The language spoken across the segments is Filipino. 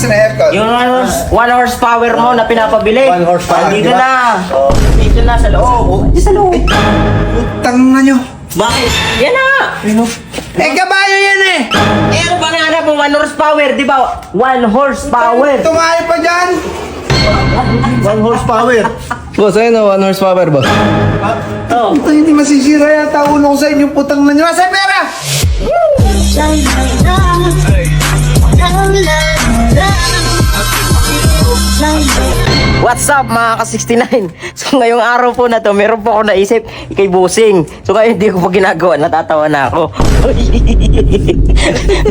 Asa na aircon? Yung 1 horsepower mo na pinapabili. 1 horsepower, Dito di ba? na. Dito na sa loob. Dito sa loob. Utang na nyo. Bakit? Yan na. Eh, kabayo yan eh. Eh, ano ba nga po? 1 horsepower, di ba? 1 horsepower. Tumayo pa dyan. 1 horsepower. Boss, ayun na, 1 horsepower, boss. Oh. Ito, hindi masisira yata ulo ko sa inyo. Putang na nyo. Asa pera? What's up mga ka-69? So ngayong araw po na to, meron po ako naisip kay Busing. So kaya hindi ko pa ginagawa, natatawa na ako.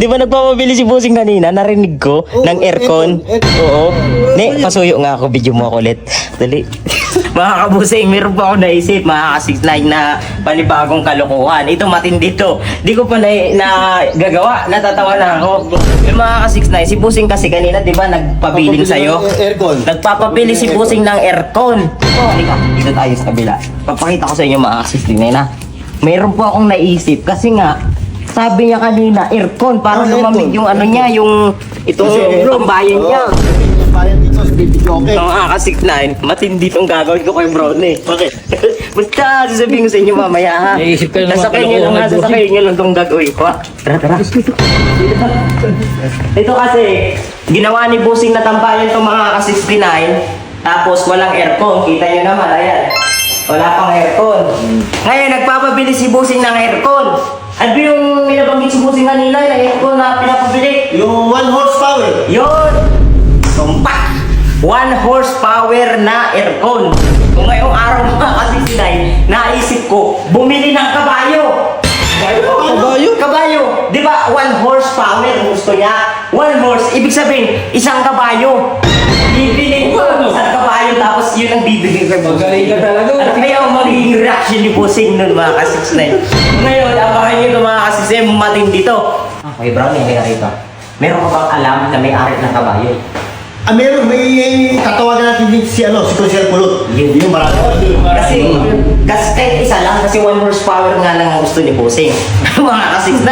Di ba nagpapabili si Busing kanina? Narinig ko ng aircon. Oo. Ne, pasuyo nga ako, video mo ako ulit. Dali. Mga kabusing, meron po ako naisip, mga ka-69 na panibagong kalokohan. Ito matindi to. Di ko pa gagawa, natatawa na ako. Yung mga ka-69, si Busing kasi kanina, di ba, nagpabiling sa'yo? Aircon. Nagpapabili si Busing ng aircon. Halika, dito tayo sa kabila. Papakita ko sa inyo mga ka-69 na meron po akong naisip kasi nga, sabi niya kanina, aircon, para lumamig yung ano niya, yung itong tambayan niya. Bayan dito sa baby jockey. Ang makakasik na matindi tong gagawin ko kay Brownie. Bakit? Basta sasabihin ko sa inyo mamaya ha. Naisip ka na naman Sasakay niyo lang ha, sasakay niyo lang tong gagawin ko ha. Tara, tara. Ito kasi, ginawa ni Busing na tambayan tong mga ka-69. Tapos walang aircon. Kita niyo naman, ayan. Wala pang aircon. Ngayon, nagpapabili si Busing ng aircon. Ano yung nilabanggit si Busing kanina, yung aircon na pinapabili? Yung 1 horsepower. Yun! Tumpak! 1 horsepower na aircon. Kung ngayong araw mga ka-69, naisip ko, bumili ng kabayo. Kabayo? Kabayo. Di ba 1 horsepower ang gusto niya? 1 horse, ibig sabihin, isang kabayo. Bibili ko isang kabayo tapos yun ang bibigay ko. Magaling ka talaga. At kaya ang magiging reaction ni Busing nun mga ka-69. Ngayon, abangan nyo ito mga ka-69, matindi dito. Okay, Brownie, kaya rito. Meron ka bang alam na may arit ng kabayo? Meron, may tatawagan natin din si Kunsel Pulot. Yung marami. Kasi kahit isa lang, kasi 1 horsepower nga lang ang gusto ni Busing. Mga ka-69,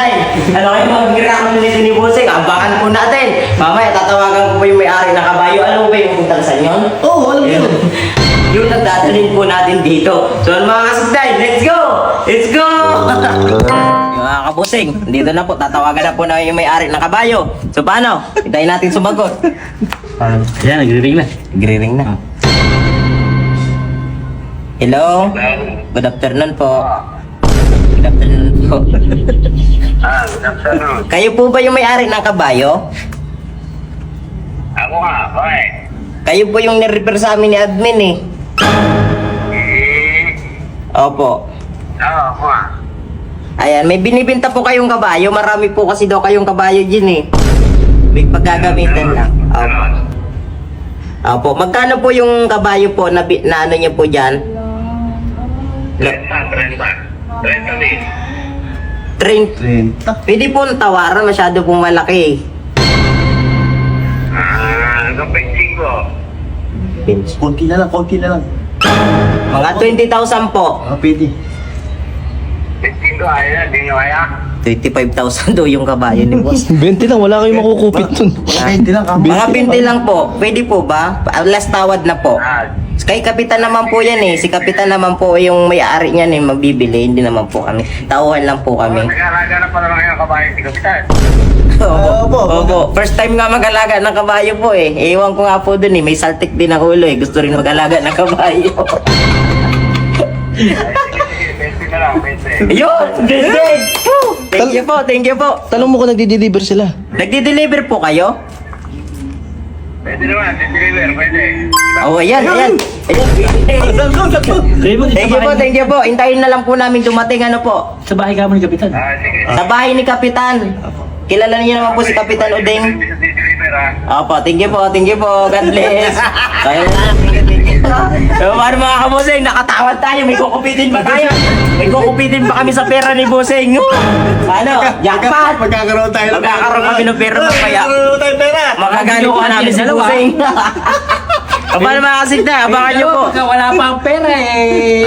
ano kayo mag-reaction nito ni Busing? Abangan po natin. Mamaya, tatawagan ko po yung may-ari ng kabayo. Alam mo ba yung puntang sa inyo? Oo, alam mo yun. Yung nagdadalhin po natin dito. So mga ka-69, let's go! Let's go! Yung mga kabusing, dito na po, tatawagan na po na yung may-ari ng kabayo. So paano? Hintayin natin sumagot. Yan, nagre-ring na. Nagre-ring na. Hello? Good afternoon po. Good afternoon po. Good afternoon. Kayo po ba yung may-ari ng kabayo? Ako nga, okay. Kayo po yung nirefer sa amin ni admin eh. Opo. Oo, ako nga. Ayan, may binibenta po kayong kabayo. Marami po kasi daw kayong kabayo dyan eh. May paggagamitan lang. Opo. Opo. Magkano po yung kabayo po na ano niyo po dyan? 30 din. 30. Pwede po tawaran. Masyado pong malaki eh. Hanggang 25. Konti na lang. Mga 20,000 po. Pwede. 25 ayaw na, di nyo kaya? 25,000 daw yung kabayo ni boss. 20 lang, wala kayong makukupit dun. Konti lang. Mga 20 lang po. Pwede po ba? Last tawad na po. Kay Kapitan naman po yan eh. Si Kapitan naman po yung may-ari niyan eh. Magbibili. Hindi naman po kami. Tauhan lang po kami. Nag-aalaga na pala ng iyong kabayan si Kapitan. Opo. First time nga mag-alaga ng kabayo po eh. Ewan ko nga po dun eh. May saltik din ang ulo eh. Gusto rin mag-alaga ng kabayo. Sige, 20 na lang, 20. Yun! Good! Thank you po. Tanong mo kung nagdi-deliver sila. Nagdi-deliver po kayo? Pwede naman, deliver, pwede. Oh, ayan. Thank you po. Hintayin na lang po namin dumating ano po. Sa bahay ka mo ni Kapitan. Sige. Sa bahay ni Kapitan. Kilala niyo naman po si Kapitan Udeng. Deliver ha. Opo, thank you po. God bless. Kaya na. So, paano mga kabusing, nakatawad tayo. May kukupitin ba tayo? May kukupitin ba kami sa pera ni Busing? Ano? Jackpot! Magkakaroon tayo. Magkakaroon kami ng pera mamaya. Magkakaroon tayo pera. Magagano ka namin sa Busing. Paano makakasig na? Abangan nyo po. Pagka wala pa ang pera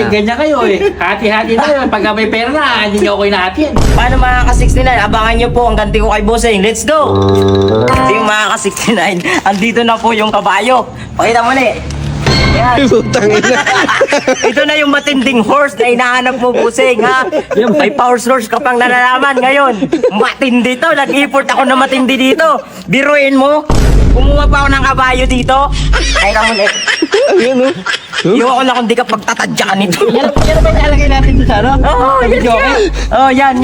ganyan kayo Hati-hati na yun. Pagka may pera na, hindi nyo ako inahatin. Paano makaka-69? Abangan nyo po ang ganti ko kay Bossing. Let's go! Hindi yung makaka-69. Andito na po yung kabayo. Pakita mo na Yan. Putang ina. Ito na yung matinding horse na hinahanap mo, Bossing, ha? May power source ka pang nalalaman ngayon. Matindi to. Nag-import ako na matindi dito. Biruin mo. Kumuha pa ako ng kabayo dito. Kaya mo na Ayun oh. Iwan ko na kung di ka pagtatadyakan nito. Yan ba ilalagay natin sa ano? Oo, yan.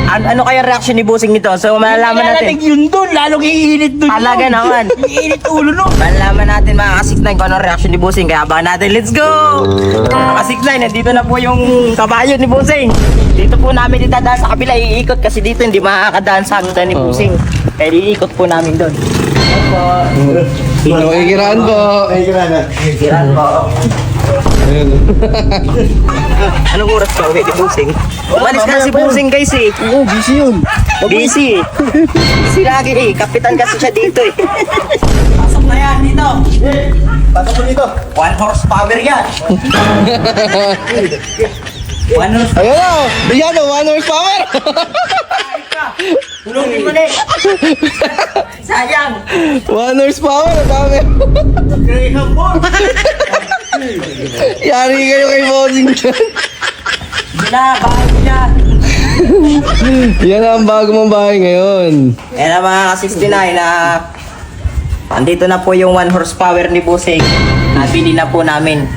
Ano kaya reaction ni Bossing nito? So, malalaman natin. Yun doon, lalong iinit doon. Talaga naman. Iinit ulo no. Malalaman natin mga ka-69 kung ano reaction ni Bossing. Kaya abangan natin. Let's go! Ka-69, nandito na po yung kabayo ni Bossing. Dito po namin itadaan sa kabila. Iikot kasi dito hindi makakadaan sa hagdan ni Bossing. Kaya iikot po namin doon. Nakikiraan po. Kiraan po. Anong oras pa uwi ni Bossing? Umalis na si Bossing guys Oo, busy yun. Busy. Busy lagi Kapitan kasi siya dito Pasok na yan dito. Pasok mo dito. 1 horsepower yan. 1 horsepower. Ayun o. Bigyan o, 1 horsepower. Tulungin mo na Sayang. 1 horsepower, ang dami. Yari kayo kay Bossing dyan. Hindi na, bahay ko yan. Yan ang bago mong bahay ngayon. Yan na mga ka-69 na andito na po yung 1 horsepower ni Bossing. Nabili na po namin.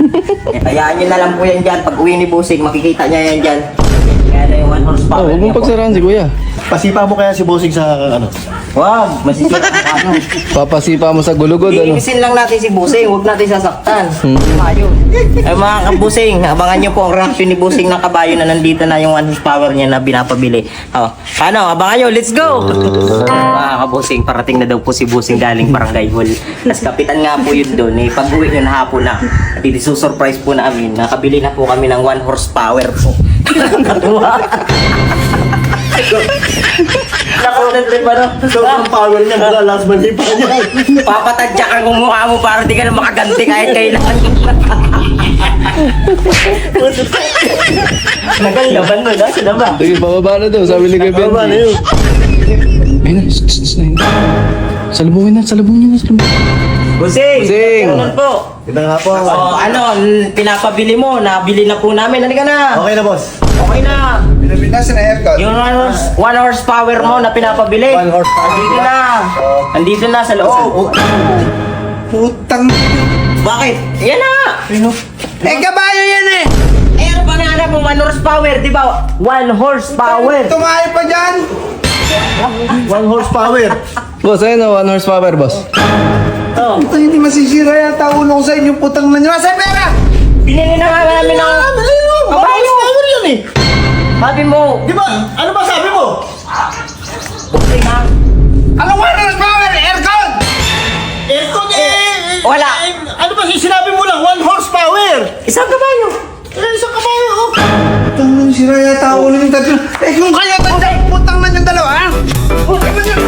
Kayaan nyo na lang po yan dyan. Pag uwi ni Bossing, makikita niya yan dyan. Kaya na yung 1 horsepower. Huwag mong pagsarahan si Kuya. Pasipa mo kaya si Bossing sa ano? Wag, masisira ang ano. Papasipa mo sa gulugod, ano? Iinisin lang natin si Bossing, huwag natin sasaktan. Kabayo. Ay mga kabusing, abangan nyo po ang reaction ni Bossing ng kabayo na nandito na yung 1 horsepower niya na pinapabili. Ano, abangan nyo, let's go! Mga kabusing, parating na daw po si Bossing galing Barangay Hall. Tapos kapitan nga po yun doon, pag uwi nyo na hapon na, at isusurprise po namin, nakabili na po kami ng 1 horsepower po. Nakatuwa. Nakaunad pa no? Sobrang power niya, wala last money pa niya. Papatadyakan ko mukha mo para di ka na makaganti kahit kailan. Nagalaban mo na, sila ba? Sige, bababa na daw, sabi ni Kuya Ben. Bababa na yun. Ayun na, salubungin na. Busing! Busing! Ganun po. Ito nga po. Pinapabili mo, nabili na po namin. Halika na! Okay na, boss. Okay na! Pinabinasan na aircon. Yung 1 horsepower mo na pinapabili. 1 horsepower. Andito na! Andito na sa loob. Putang. Bakit? Yan na! Kabayo yan Eh, ano pa nga mo? 1 horsepower, di ba? 1 horsepower! Tumayo pa dyan. 1 horsepower. Boss, ayun na, 1 horsepower, boss. Oh. Putang, hindi masisira yata ulo ko sa inyo putang na nyo. Nasa pera! Binili na nga namin ng... Kabayo! Power yan eh. Sabi mo, Di ba? Ano ba sabi mo? Busing ha? Ano 1 horsepower? Aircon! Aircon eh. Wala. Ano ba sinabi mo lang? 1 horsepower. Isang kabayo. Isang kabayo. Oh. Putang na sira yata ulo yung tatlo. Kung kayo tanda, putang na yung dalawa, ha? Putang na yun.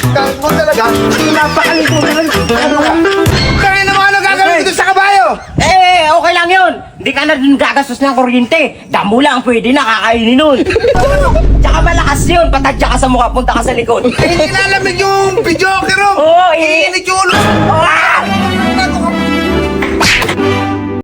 Kahit mo talaga, napakalit mo talaga. Kaya naman ano gagawin dito sa kabayo? Okay lang yun. Hindi ka na din gagastos ng kuryente. Damo lang pwede na kakainin nun. Tsaka malakas yun. Patadya ka sa mukha, punta ka sa likod. Hindi lalamig yung video, kero. Oo, Iinit yung ulo. Ah!